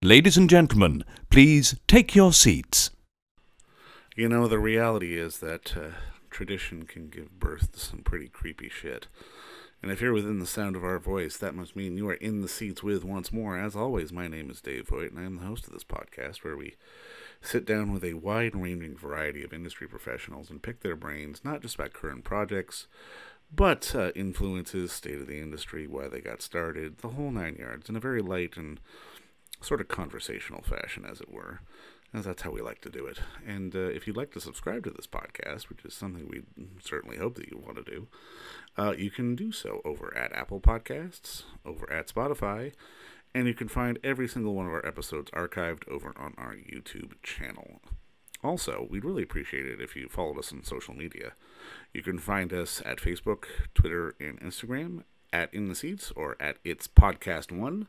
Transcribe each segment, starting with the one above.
Ladies and gentlemen, please take your seats. You know, the reality is that tradition can give birth to some pretty creepy shit. And if you're within the sound of our voice, that must mean you are in the seats with once more. As always, my name is Dave Voigt, and I am the host of this podcast where we sit down with a wide-ranging variety of industry professionals and pick their brains, not just about current projects, but influences, state of the industry, why they got started, the whole nine yards, in a very light and sort of conversational fashion, as it were. As that's how we like to do it. And if you'd like to subscribe to this podcast, which is something we certainly hope that you want to do, you can do so over at Apple Podcasts, over at Spotify, and you can find every single one of our episodes archived over on our YouTube channel. Also, we'd really appreciate it if you followed us on social media. You can find us at Facebook, Twitter, and Instagram, at In the Seats or at It's Podcast One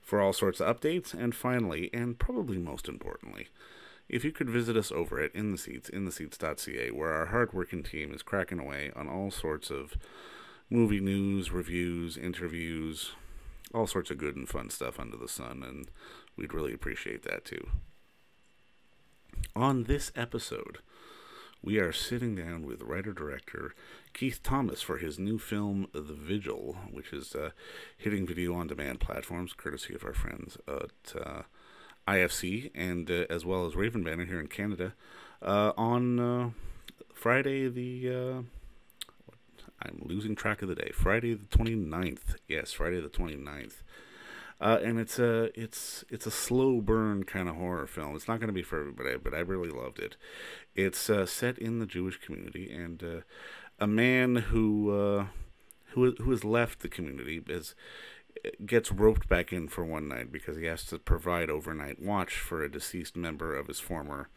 for all sorts of updates. And finally, and probably most importantly, if you could visit us over at In the Seats, intheseats.ca, where our hardworking team is cracking away on all sorts of movie news, reviews, interviews, all sorts of good and fun stuff under the sun, and we'd really appreciate that too. On this episode, we are sitting down with writer-director Keith Thomas for his new film, The Vigil, which is hitting video-on-demand platforms, courtesy of our friends at IFC, and as well as Raven Banner here in Canada, on Friday the... I'm losing track of the day. Friday the 29th. Yes, Friday the 29th. And it's a slow burn kind of horror film. It's not going to be for everybody, but I really loved it. It's set in the Jewish community, and a man who has left the community gets roped back in for one night because he has to provide overnight watch for a deceased member of his former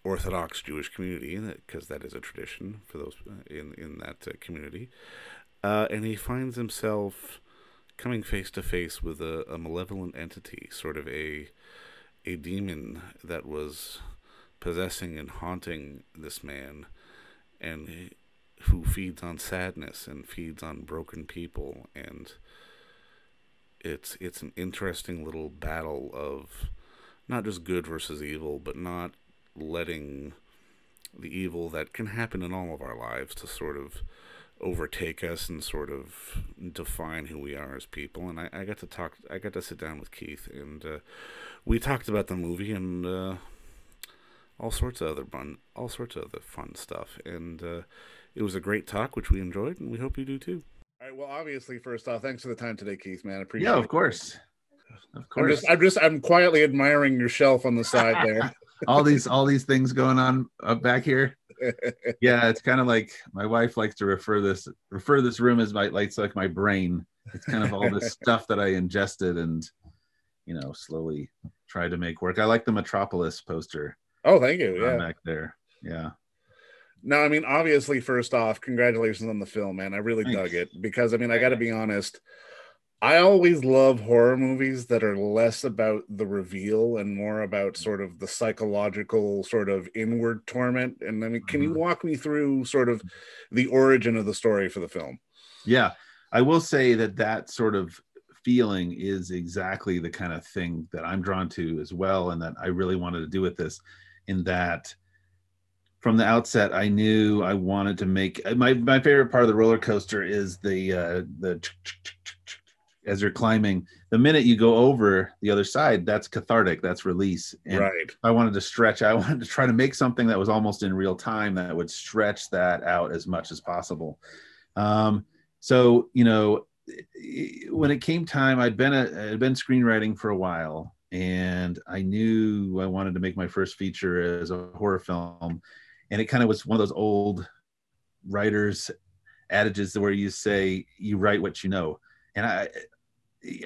Orthodox Jewish community, because that is a tradition for those in that community. And he finds himself coming face to face with a malevolent entity, sort of a demon that was possessing and haunting this man, and who feeds on sadness and feeds on broken people. And it's an interesting little battle of not just good versus evil, but not letting the evil that can happen in all of our lives to sort of overtake us and sort of define who we are as people. And I got to sit down with Keith, and we talked about the movie and all sorts of other fun stuff. And it was a great talk, which we enjoyed, and we hope you do too. All right. Well, obviously, first off, thanks for the time today, Keith. Man, I appreciate it. Yeah, of course. Of course. I'm quietly admiring your shelf on the side there. all these things going on up back here. Yeah, it's kind of like my wife likes to refer this room as like my brain. It's kind of all this stuff that I ingested and slowly tried to make work. I like the Metropolis poster. Oh, thank you. Yeah, back there. Yeah. No, I mean, obviously, first off, congratulations on the film, man. I really dug it because, I mean, I got to be honest. I always love horror movies that are less about the reveal and more about sort of the psychological sort of inward torment. And I mean, can you walk me through sort of the origin of the story for the film? Yeah, I will say that sort of feeling is exactly the kind of thing that I'm drawn to as well, and that I really wanted to do with this, in that from the outset, I knew I wanted to make my favorite part of the roller coaster is the as you're climbing. The minute you go over the other side, that's cathartic, that's release. And right. I wanted to stretch. I wanted to try to make something that was almost in real time that would stretch that out as much as possible. So when it came time, I'd been screenwriting for a while, and I knew I wanted to make my first feature as a horror film. And it kind of was one of those old writers' adages where you say you write what you know. And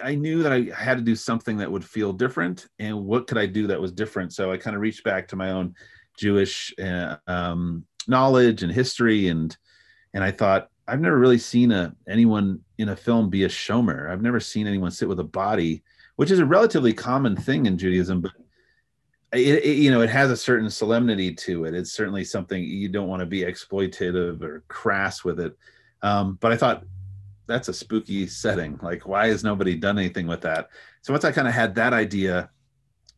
I knew that I had to do something that would feel different, and what could I do that was different? So I kind of reached back to my own Jewish knowledge and history, and I thought, I've never really seen anyone in a film be a shomer. I've never seen anyone sit with a body, which is a relatively common thing in Judaism, but it has a certain solemnity to it. It's certainly something you don't want to be exploitative or crass with it. But I thought, that's a spooky setting. Like, why has nobody done anything with that? So once I kind of had that idea,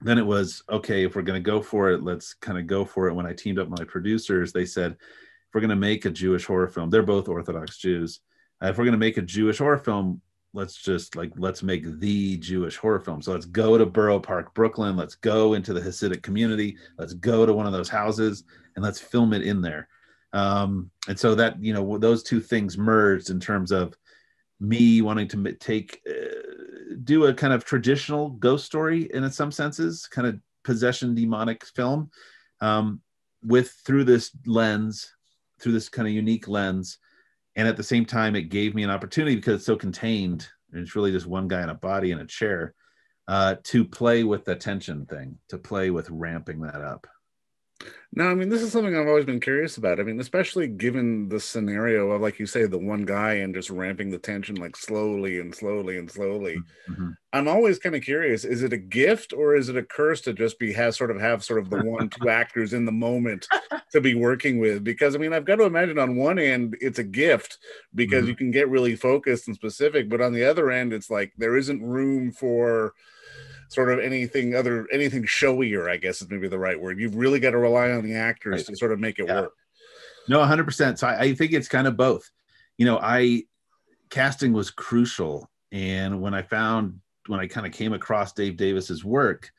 then it was, okay, if we're going to go for it, let's kind of go for it. When I teamed up with my producers, they said, if we're going to make a Jewish horror film, they're both Orthodox Jews. If we're going to make a Jewish horror film, let's make the Jewish horror film. So let's go to Borough Park, Brooklyn. Let's go into the Hasidic community. Let's go to one of those houses and let's film it in there. And so that, those two things merged in terms of me wanting to do a kind of traditional ghost story in some senses, kind of possession demonic film, through this kind of unique lens. And at the same time, it gave me an opportunity, because it's so contained and it's really just one guy in a body in a chair, to play with the tension thing, to play with ramping that up. No, I mean, this is something I've always been curious about. I mean, especially given the scenario of, like you say, the one guy and just ramping the tension like slowly and slowly and slowly. Mm-hmm. I'm always kind of curious, is it a gift or is it a curse to just have sort of the one, two actors in the moment to be working with? Because, I mean, I've got to imagine on one end, it's a gift because Mm-hmm. you can get really focused and specific. But on the other end, it's like there isn't room for sort of anything showier, I guess is maybe the right word. You've really got to rely on the actors to sort of make it work. No, 100%. So I think it's kind of both. Casting was crucial. And when I kind of came across Dave Davis's work,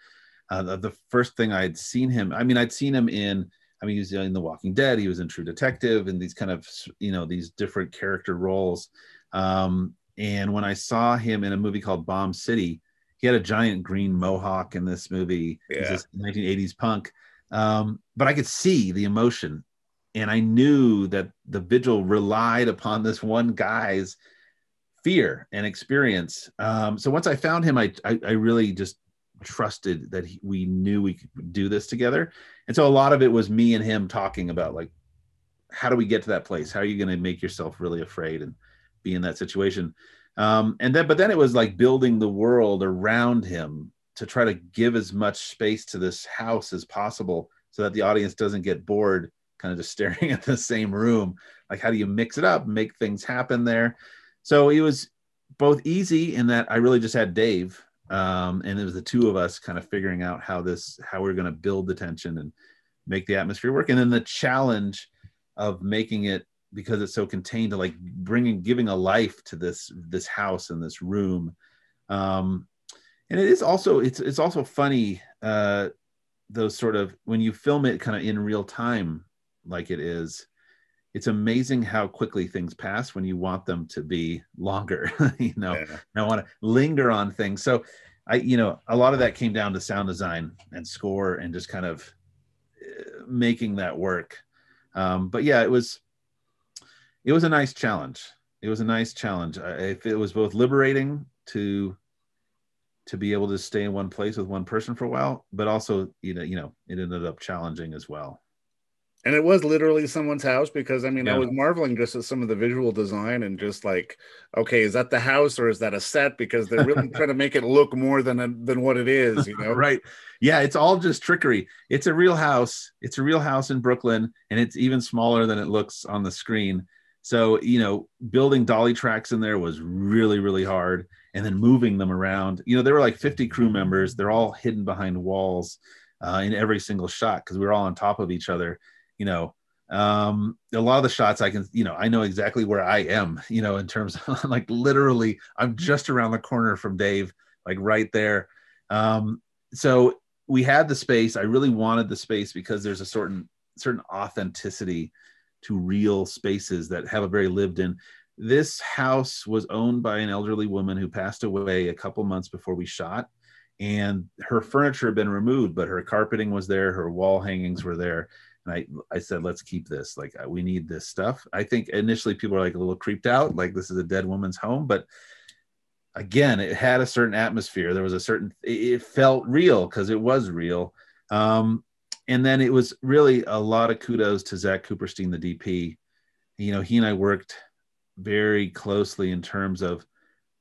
the first thing I'd seen him in, he was in The Walking Dead, he was in True Detective, and these kind of, these different character roles. And when I saw him in a movie called Bomb City, he had a giant green mohawk in this movie. Yeah. He's this 1980s punk. But I could see the emotion. And I knew that the Vigil relied upon this one guy's fear and experience. So once I found him, I really just trusted that we knew we could do this together. And so a lot of it was me and him talking about, like, how do we get to that place? How are you going to make yourself really afraid and be in that situation? But then it was like building the world around him to try to give as much space to this house as possible, so that the audience doesn't get bored kind of just staring at the same room. Like, how do you mix it up, make things happen there? So it was both easy in that I really just had Dave, and it was the two of us kind of figuring out how we're going to build the tension and make the atmosphere work. And then the challenge of making it, because it's so contained, to like giving a life to this house and this room. And it is also, it's also funny, those sort of, when you film it kind of in real time, like it is, it's amazing how quickly things pass when you want them to be longer. I want to linger on things. So a lot of that came down to sound design and score and just kind of making that work. But yeah, it was a nice challenge. It was both liberating to be able to stay in one place with one person for a while, but also, it ended up challenging as well. And it was literally someone's house, because I was marveling just at some of the visual design and just like, okay, is that the house or is that a set? Because they're really trying to make it look more than what it is, Right. Yeah, it's all just trickery. It's a real house. It's a real house in Brooklyn, and it's even smaller than it looks on the screen. So, building dolly tracks in there was really, really hard. And then moving them around, there were like 50 crew members. They're all hidden behind walls in every single shot, because we were all on top of each other. A lot of the shots I know exactly where I am, in terms of like literally I'm just around the corner from Dave, like right there. So we had the space. I really wanted the space because there's a certain authenticity to real spaces that have a very lived in. This house was owned by an elderly woman who passed away a couple months before we shot, and her furniture had been removed, but her carpeting was there. Her wall hangings were there. And I said, let's keep this. Like, we need this stuff. I think initially people were like a little creeped out, like this is a dead woman's home. But again, it had a certain atmosphere. There was it felt real because it was real. And then it was really a lot of kudos to Zach Cooperstein, the DP. He and I worked very closely in terms of,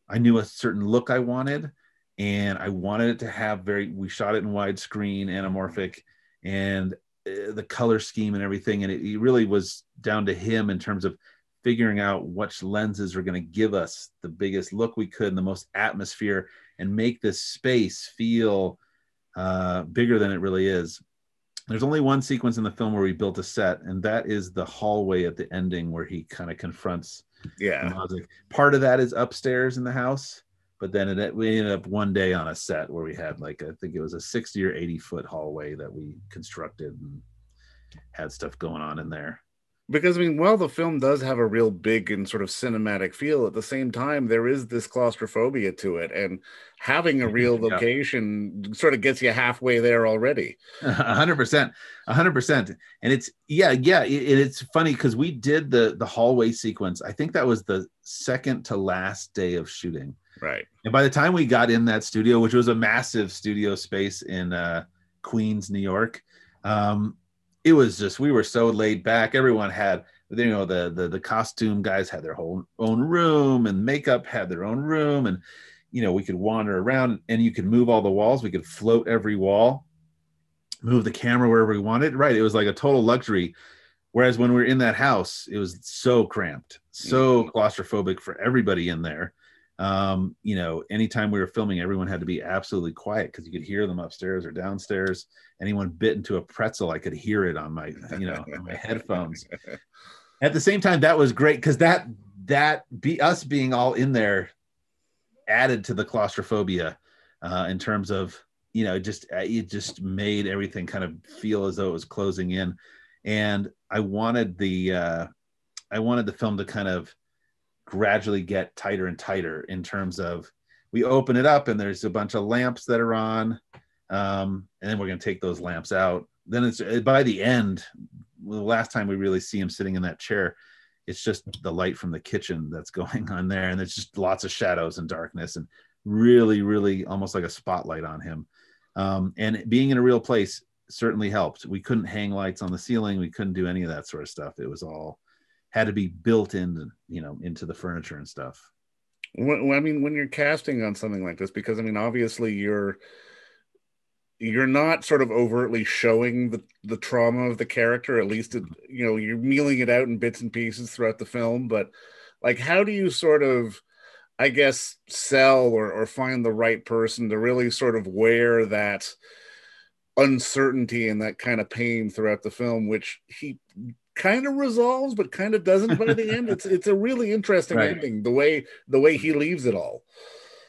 I knew a certain look I wanted, and I wanted it to have we shot it in widescreen, anamorphic, and the color scheme and everything. And it really was down to him in terms of figuring out which lenses were going to give us the biggest look we could and the most atmosphere, and make this space feel bigger than it really is. There's only one sequence in the film where we built a set, and that is the hallway at the ending where he kind of confronts the Mazik. Part of that is upstairs in the house, but then we ended up one day on a set where we had like, I think it was a 60 or 80 foot hallway that we constructed and had stuff going on in there. Because, I mean, while the film does have a real big and sort of cinematic feel, at the same time, there is this claustrophobia to it. And having a real location sort of gets you halfway there already. 100%. 100%. And it's, it's funny because we did the hallway sequence. I think that was the second to last day of shooting. Right. And by the time we got in that studio, which was a massive studio space in Queens, New York, it was just, we were so laid back. Everyone had, the costume guys had their own room, and makeup had their own room. And, we could wander around and you could move all the walls. We could float every wall, move the camera wherever we wanted. Right. It was like a total luxury. Whereas when we were in that house, it was so cramped, so claustrophobic for everybody in there. Anytime we were filming, everyone had to be absolutely quiet because you could hear them upstairs or downstairs. Anyone bit into a pretzel, I could hear it on my, on my headphones. At the same time, that was great because us being all in there added to the claustrophobia in terms of, it just made everything kind of feel as though it was closing in. And I wanted the film to kind of gradually get tighter and tighter in terms of, we open it up and there's a bunch of lamps that are on, and then we're going to take those lamps out. Then it's by the end, the last time we really see him sitting in that chair, it's just the light from the kitchen that's going on there, and it's just lots of shadows and darkness, and really, really almost like a spotlight on him. And being in a real place certainly helped. We couldn't hang lights on the ceiling. We couldn't do any of that sort of stuff. It was all had to be built in, into the furniture and stuff. When you're casting on something like this, because obviously you're not sort of overtly showing the trauma of the character, at least, you're mealing it out in bits and pieces throughout the film. But like, how do you sort of, I guess, sell or find the right person to really sort of wear that uncertainty and that kind of pain throughout the film, which he kind of resolves but kind of doesn't by the end? It's a really interesting ending, the way he leaves it all.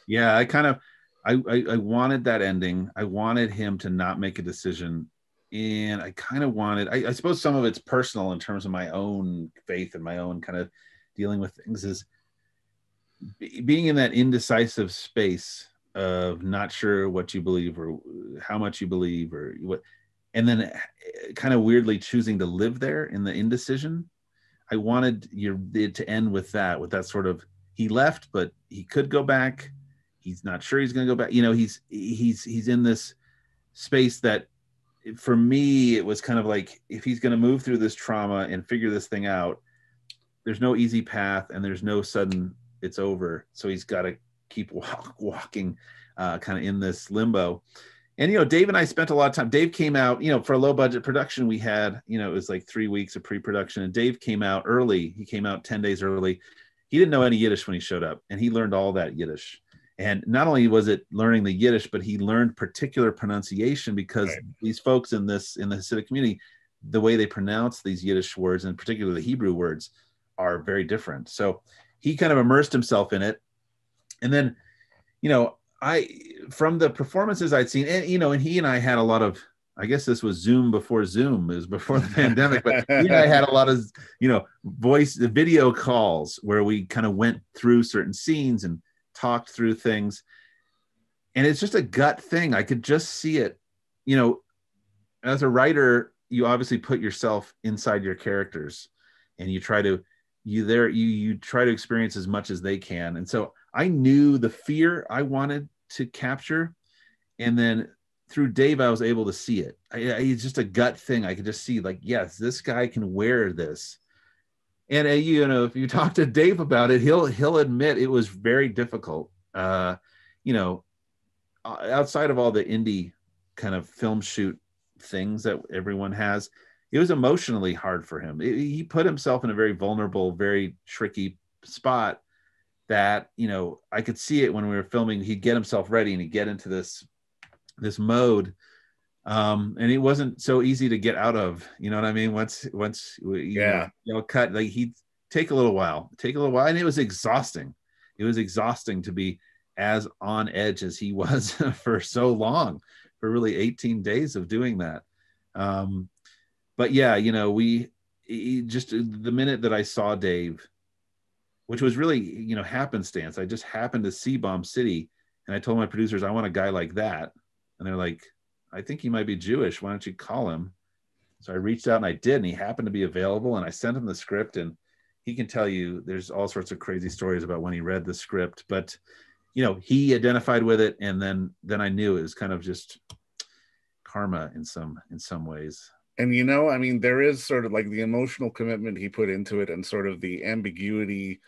Yeah, I wanted that ending. I wanted him to not make a decision, and I kind of wanted, I suppose some of it's personal in terms of my own faith and my own kind of dealing with things, is being in that indecisive space of not sure what you believe or how much you believe or what, and then kind of weirdly choosing to live there in the indecision. I wanted it to end with that sort of, he left, but he could go back. He's not sure he's going to go back. He's in this space that, for me, it was kind of like, if he's going to move through this trauma and figure this thing out, there's no easy path and there's no sudden it's over. So he's got to keep walking kind of in this limbo. And, Dave and I spent a lot of time. Dave came out, for a low budget production we had, it was like 3 weeks of pre-production, and Dave came out early. He came out 10 days early. He didn't know any Yiddish when he showed up, and he learned all that Yiddish. And not only was it learning the Yiddish, but he learned particular pronunciation, because these folks in the Hasidic community, the way they pronounce these Yiddish words, and particularly the Hebrew words, are very different. So he kind of immersed himself in it. And then, from the performances I'd seen, and, and he and I had a lot of, I guess this was Zoom before Zoom, it was before the pandemic, but he and I had a lot of, video calls where we kind of went through certain scenes and talked through things. And it's just a gut thing. I could just see it. As a writer, you obviously put yourself inside your characters, and you try to experience as much as they can. And so I knew the fear I wanted to capture, and then through Dave, I was able to see it. It's just a gut thing. I could just see, like, yes, this guy can wear this. And if you talk to Dave about it, he'll admit it was very difficult. Outside of all the indie kind of film shoot things that everyone has, it was emotionally hard for him. He put himself in a very vulnerable, very tricky spot that, I could see it when we were filming. He'd get himself ready and he'd get into this this mode. And it wasn't so easy to get out of, you know what I mean? Once you cut, like he'd take a little while, and it was exhausting. It was exhausting to be as on edge as he was for so long, for really 18 days of doing that. But yeah, just the minute that I saw Dave, which was really, happenstance, I just happened to see Bomb City, and I told my producers, I want a guy like that. And they're like, I think he might be Jewish. Why don't you call him? So I reached out and I did, and he happened to be available, and I sent him the script, and he can tell you there's all sorts of crazy stories about when he read the script, but he identified with it. And then I knew it was kind of just karma in some ways. And, there is sort of like the emotional commitment he put into it, and sort of the ambiguity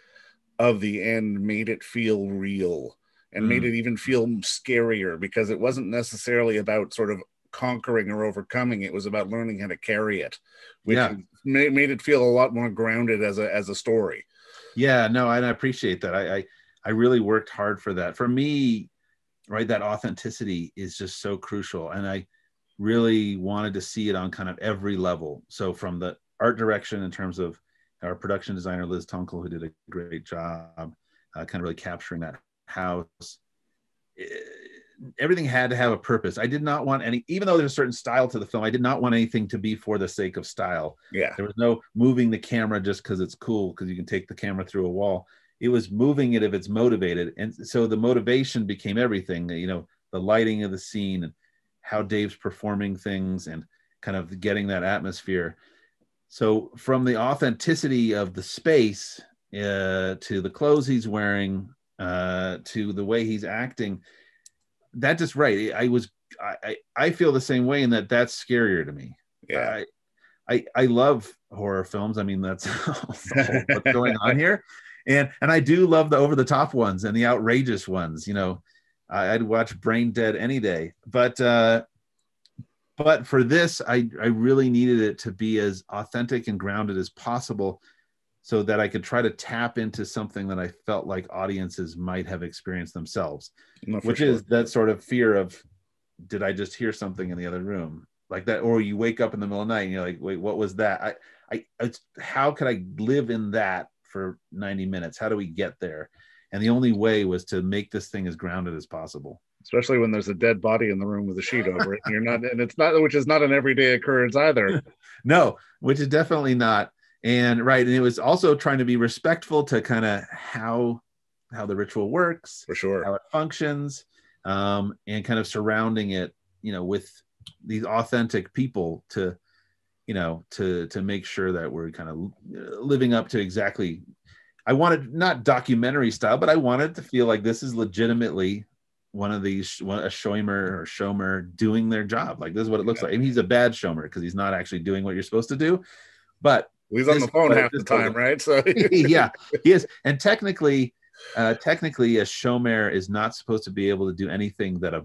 of the end made it feel real, and made it even feel scarier, because it wasn't necessarily about sort of conquering or overcoming. It was about learning how to carry it, which made it feel a lot more grounded as a story. Yeah, no, and I appreciate that. I really worked hard for that. For me, right, that authenticity is just so crucial. And I really wanted to see it on kind of every level. So from the art direction, in terms of our production designer, Liz Tunkel, who did a great job kind of really capturing that house. Everything had to have a purpose. I did not want any, even though there's a certain style to the film, I did not want anything to be for the sake of style. Yeah. There was no moving the camera just because it's cool, because you can take the camera through a wall. It was moving it if it's motivated. And so the motivation became everything, the lighting of the scene and how Dave's performing things and kind of getting that atmosphere. So from the authenticity of the space to the clothes he's wearing, to the way he's acting, that just right. I feel the same way, in that's scarier to me. Yeah. I love horror films. I mean, that's what's going on here. And I do love the over the top ones and the outrageous ones. I'd watch Brain Dead any day, but for this, I really needed it to be as authentic and grounded as possible, so that I could try to tap into something that I felt like audiences might have experienced themselves, which is that sort of fear of, did I just hear something in the other room like that? Or you wake up in the middle of the night and you're like, wait, what was that? How could I live in that for 90 minutes? How do we get there? And the only way was to make this thing as grounded as possible. Especially when there's a dead body in the room with a sheet over it. Which is not an everyday occurrence either. No, which is definitely not. And right. And it was also trying to be respectful to kind of how the ritual works, for sure, how it functions, and kind of surrounding it, with these authentic people to make sure that we're kind of living up to exactly. I wanted not documentary style, but I wanted to feel like this is legitimately one of these, a shomer doing their job. Like, this is what it looks like. I mean, he's a bad shomer because he's not actually doing what you're supposed to do, but he's on the phone half the time, right? So yeah, he is. And technically a shomer is not supposed to be able to do anything that a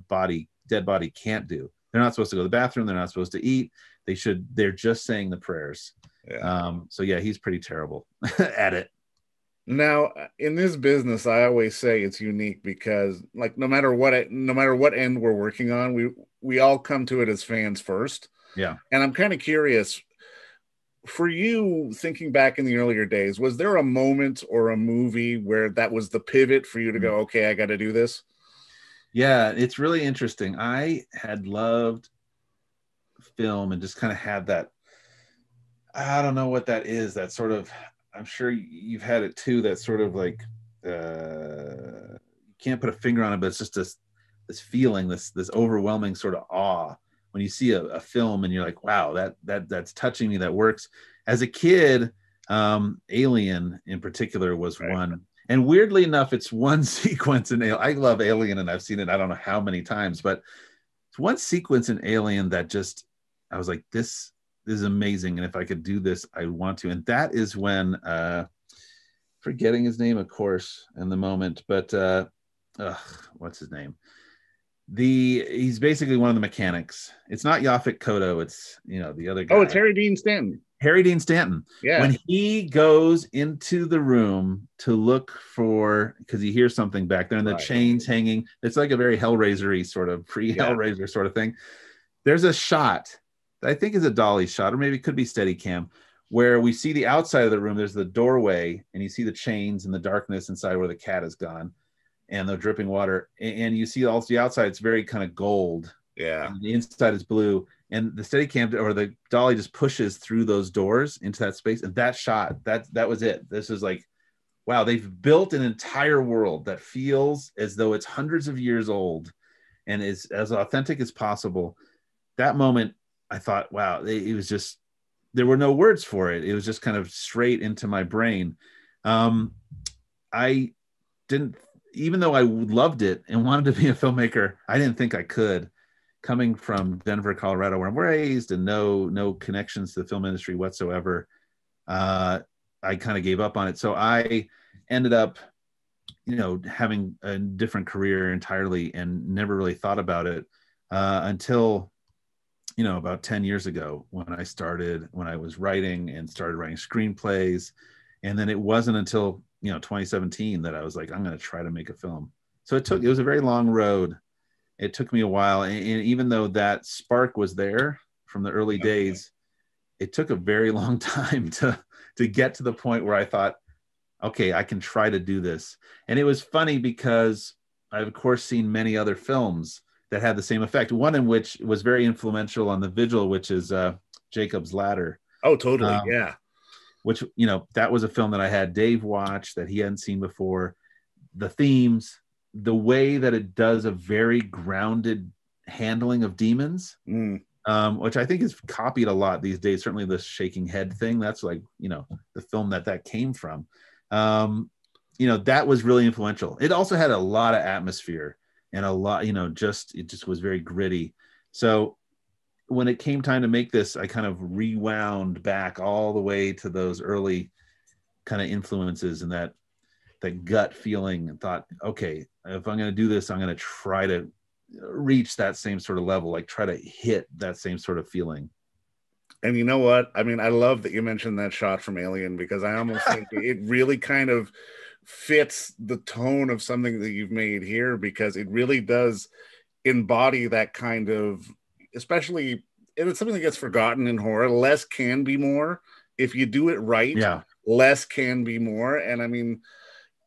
dead body can't do. They're not supposed to go to the bathroom. They're not supposed to eat. They're just saying the prayers. Yeah. So yeah, he's pretty terrible at it. Now, in this business, I always say it's unique because, like, no matter what end we're working on, we all come to it as fans first. Yeah. And I'm kind of curious, for you, thinking back in the earlier days, was there a moment or a movie where that was the pivot for you to go, okay, I got to do this? Yeah, it's really interesting. I had loved film and just kind of had that, I don't know what that is, that sort of, I'm sure you've had it too, that sort of like, you can't put a finger on it, but it's just this feeling, this overwhelming sort of awe when you see a film and you're like, wow, that's touching me, that works. As a kid, Alien in particular was one. And weirdly enough, it's one sequence in Alien. I love Alien and I've seen it I don't know how many times, but it's one sequence in Alien that just, I was like, this is amazing. And if I could do this, I want to. And that is when, forgetting his name, of course, in the moment, but what's his name? He's basically one of the mechanics. It's not Yaphet Kotto. It's, the other guy. Oh, it's Harry Dean Stanton. Harry Dean Stanton. Yeah. When he goes into the room to look for, because he hears something back there and the chains hanging, it's like a very Hellraiser-y sort of pre-Hellraiser sort of thing. There's a shot that I think is a dolly shot, or maybe it could be Steadicam, where we see the outside of the room. There's the doorway, and you see the chains and the darkness inside where the cat is gone, and the dripping water. And you see also the outside; it's very kind of gold. Yeah. And the inside is blue, and the Steadicam or the dolly just pushes through those doors into that space. And that shot, that was it. This is like, wow, they've built an entire world that feels as though it's hundreds of years old and is as authentic as possible. That moment, I thought, wow, it was just, there were no words for it. It was just kind of straight into my brain. I didn't, even though I loved it and wanted to be a filmmaker, I didn't think I could. Coming from Denver, Colorado, where I'm raised, and no connections to the film industry whatsoever, I kind of gave up on it. So I ended up, having a different career entirely and never really thought about it until about 10 years ago when I was writing and started writing screenplays. And then it wasn't until, 2017 that I was like, I'm going to try to make a film. So it was a very long road. It took me a while. And even though that spark was there from the early days, it took a very long time to get to the point where I thought, okay, I can try to do this. And it was funny because I've of course seen many other films that had the same effect. One in which was very influential on the Vigil, which is Jacob's Ladder. Oh, totally. Yeah. Which, that was a film that I had Dave watch that he hadn't seen before. The themes, the way that it does a very grounded handling of demons, which I think is copied a lot these days. Certainly the shaking head thing. That's like, the film that came from. That was really influential. It also had a lot of atmosphere. And a lot, it just was very gritty. So when it came time to make this, I kind of rewound back all the way to those early kind of influences and that gut feeling, and thought, okay, if I'm going to do this, I'm going to try to reach that same sort of level, like try to hit that same sort of feeling. And you know what? I mean, I love that you mentioned that shot from Alien, because I almost think it really kind of fits the tone of something that you've made here, because it really does embody that kind of, especially, and it's something that gets forgotten in horror. Less can be more. If you do it right, less can be more. And I mean,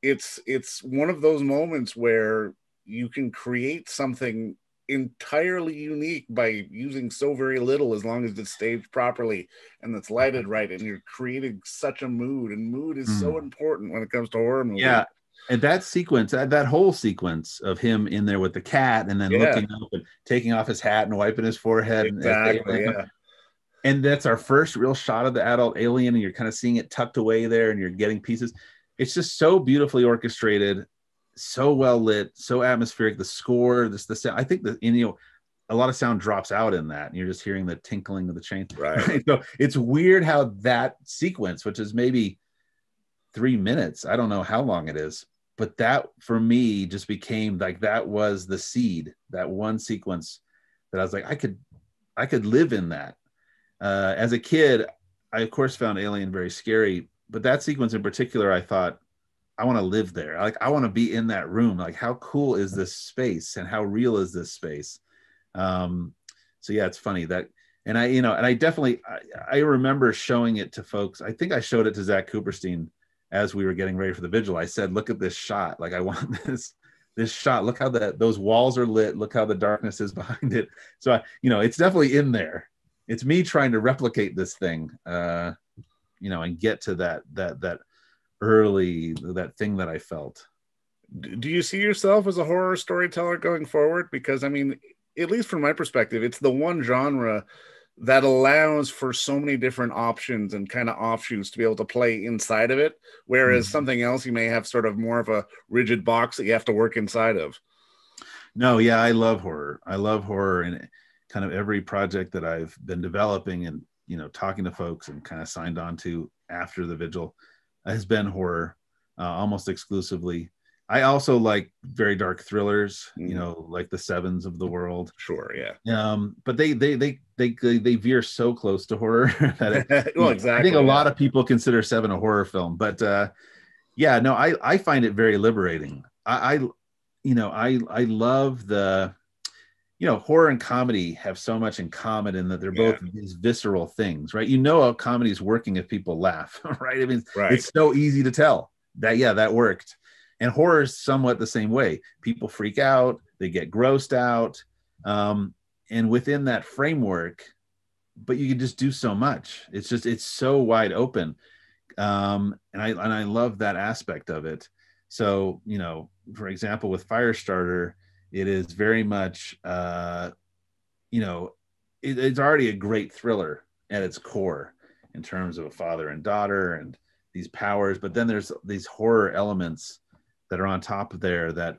it's one of those moments where you can create something entirely unique by using so very little, as long as it's staged properly and it's lighted right, and you're creating such a mood, and mood is so important when it comes to horror movies. Yeah. And that sequence, that whole sequence of him in there with the cat and then looking up and taking off his hat and wiping his forehead. Exactly. And that's our first real shot of the adult alien, and you're kind of seeing it tucked away there and you're getting pieces. It's just so beautifully orchestrated, so well lit, so atmospheric. The score, the sound, I think a lot of sound drops out in that, and you're just hearing the tinkling of the chain. Right. So it's weird how that sequence, which is maybe 3 minutes, I don't know how long it is, but that for me just became like, that was the seed, that one sequence that I was like, I could live in that. As a kid, I of course found Alien very scary, but that sequence in particular, I thought, I want to live there. Like, I want to be in that room. Like, how cool is this space, and how real is this space? So yeah, it's funny that, and I definitely, I remember showing it to folks. I think I showed it to Zach Cooperstein as we were getting ready for the Vigil. I said, look at this shot. Like, I want this shot. Look how those walls are lit. Look how the darkness is behind it. So it's definitely in there. It's me trying to replicate this thing, and get to that early, that thing that I felt. Do you see yourself as a horror storyteller going forward? Because I mean, at least from my perspective, it's the one genre that allows for so many different options and kind of offshoots to be able to play inside of it. Whereas something else, you may have sort of more of a rigid box that you have to work inside of. No, yeah, I love horror. I love horror, and kind of every project that I've been developing and, talking to folks and kind of signed on to after the Vigil has been horror, almost exclusively. I also like very dark thrillers, you Mm. know, like the Sevens of the world. Sure, yeah. But they veer so close to horror that Well, I think a exactly, yeah. lot of people consider Seven a horror film. But yeah, no, I find it very liberating. I love the, horror and comedy have so much in common in that they're Yeah, both these visceral things, right? You know, a comedy is working if people laugh, right? I mean, right. it's so easy to tell that, yeah, that worked. And horror is somewhat the same way. People freak out, they get grossed out. And within that framework, but you can just do so much. It's so wide open. And I love that aspect of it. So, for example, with Firestarter, it is very much, it's already a great thriller at its core in terms of a father and daughter and these powers. But then there's these horror elements that are on top of there that,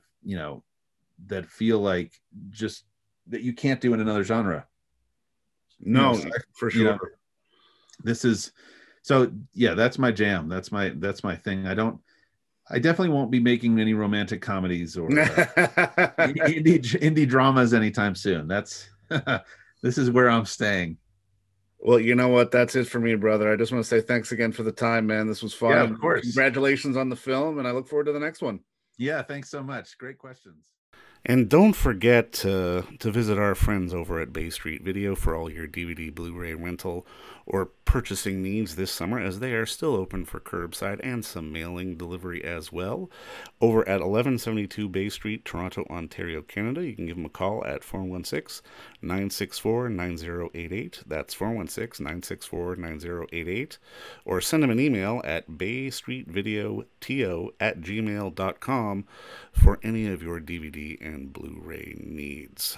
that feel like just that you can't do in another genre. No, So, for you sure. know, this is, so yeah, that's my jam. That's my thing. I definitely won't be making any romantic comedies or indie dramas anytime soon. That's this is where I'm staying. Well, you know what? That's it for me, brother. I just want to say thanks again for the time, man. This was fun, Yeah, of and course. congratulations on the film, and I look forward to the next one. Yeah, thanks so much. Great questions. And don't forget to visit our friends over at Bay Street Video for all your DVD, Blu-ray rental, or purchasing needs this summer, as they are still open for curbside and some mailing delivery as well. Over at 1172 Bay Street, Toronto, Ontario, Canada, you can give them a call at 416-964-9088. That's 416-964-9088. Or send them an email at baystreetvideoto@gmail.com for any of your DVD and Blu-ray needs.